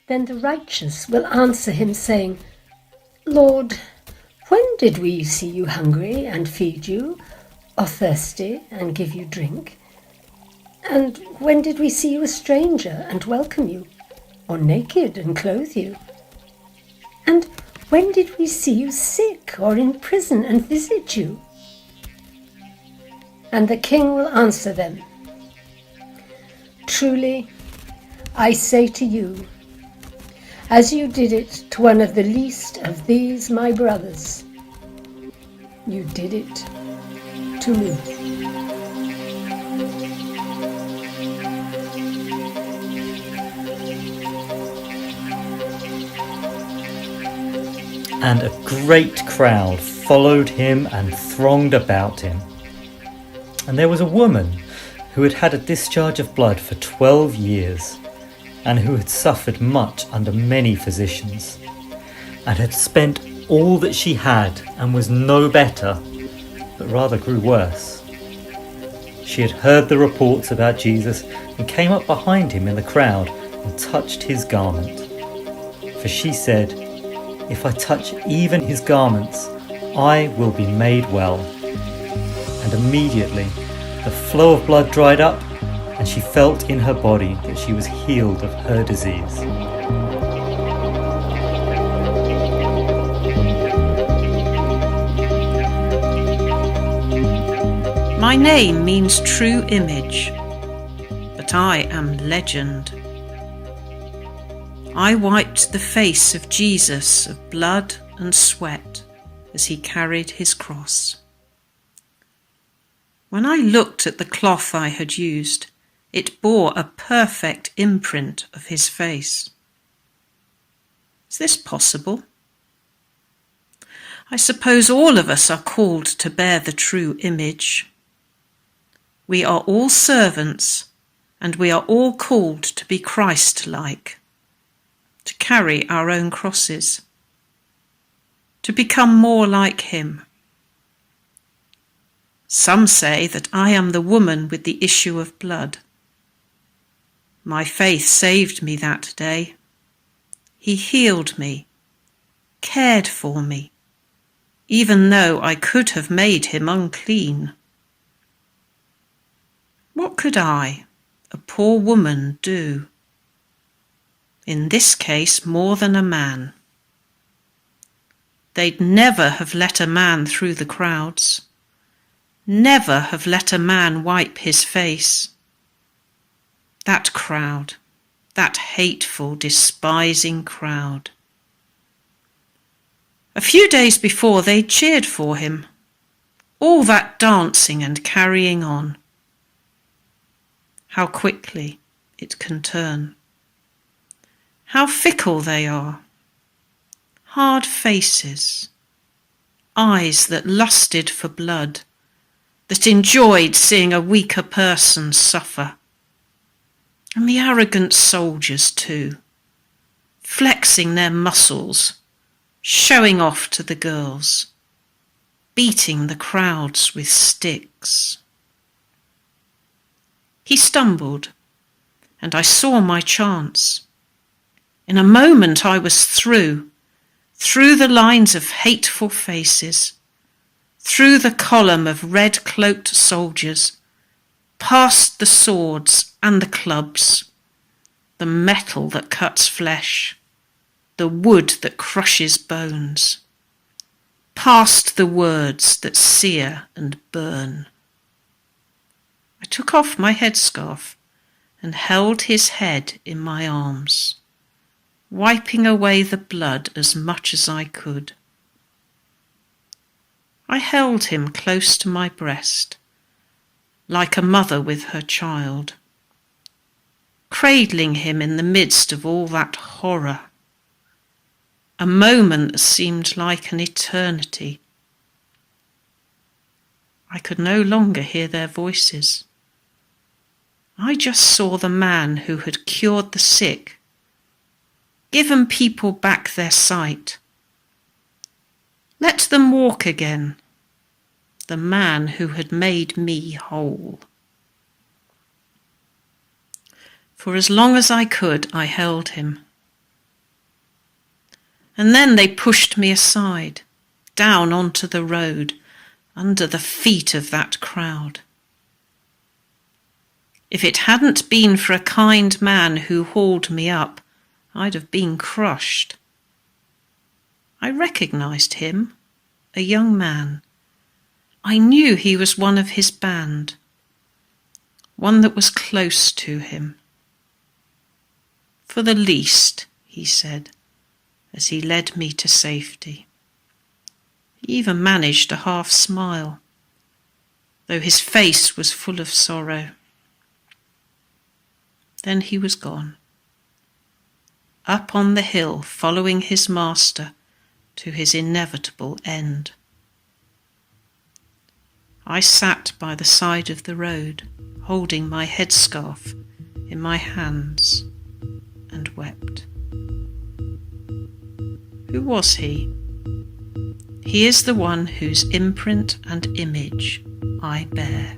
Then the righteous will answer him, saying, Lord, when did we see you hungry and feed you, or thirsty and give you drink? And when did we see you a stranger and welcome you, or naked and clothe you? And when did we see you sick or in prison and visit you? And the king will answer them, Truly, I say to you, as you did it to one of the least of these my brothers, you did it to me. And a great crowd followed him and thronged about him. And there was a woman who had had a discharge of blood for 12 years, and who had suffered much under many physicians, and had spent all that she had, and was no better, but rather grew worse. She had heard the reports about Jesus, and came up behind him in the crowd, and touched his garment. For she said, If I touch even his garments, I will be made well. And immediately the flow of blood dried up, and she felt in her body that she was healed of her disease. My name means true image, but I am legend. I wiped the face of Jesus of blood and sweat as he carried his cross. When I looked at the cloth I had used, it bore a perfect imprint of his face. Is this possible? I suppose all of us are called to bear the true image. We are all servants, and we are all called to be Christ-like, to carry our own crosses, to become more like him. Some say that I am the woman with the issue of blood. My faith saved me that day. He healed me, cared for me, even though I could have made him unclean. What could I, a poor woman, do? In this case, more than a man. They'd never have let a man through the crowds, never have let a man wipe his face. That crowd, that hateful, despising crowd. A few days before they cheered for him, all that dancing and carrying on. How quickly it can turn. How fickle they are. Hard faces, eyes that lusted for blood, that enjoyed seeing a weaker person suffer. And the arrogant soldiers too, flexing their muscles, showing off to the girls, beating the crowds with sticks. He stumbled, and I saw my chance. In a moment I was through the lines of hateful faces, through the column of red-cloaked soldiers, past the swords and the clubs, the metal that cuts flesh, the wood that crushes bones, past the words that sear and burn. I took off my headscarf and held his head in my arms, wiping away the blood as much as I could. I held him close to my breast, like a mother with her child, cradling him in the midst of all that horror, a moment that seemed like an eternity. I could no longer hear their voices. I just saw the man who had cured the sick, given people back their sight. Let them walk again, the man who had made me whole. For as long as I could, I held him, And then they pushed me aside, down onto the road, under the feet of that crowd. If it hadn't been for a kind man who hauled me up, I'd have been crushed. I recognised him, a young man. I knew he was one of his band, one that was close to him. For the least, he said, as he led me to safety. He even managed a half smile, though his face was full of sorrow. Then he was gone, up on the hill, following his master to his inevitable end. I sat by the side of the road, holding my headscarf in my hands, and wept. Who was he? He is the one whose imprint and image I bear.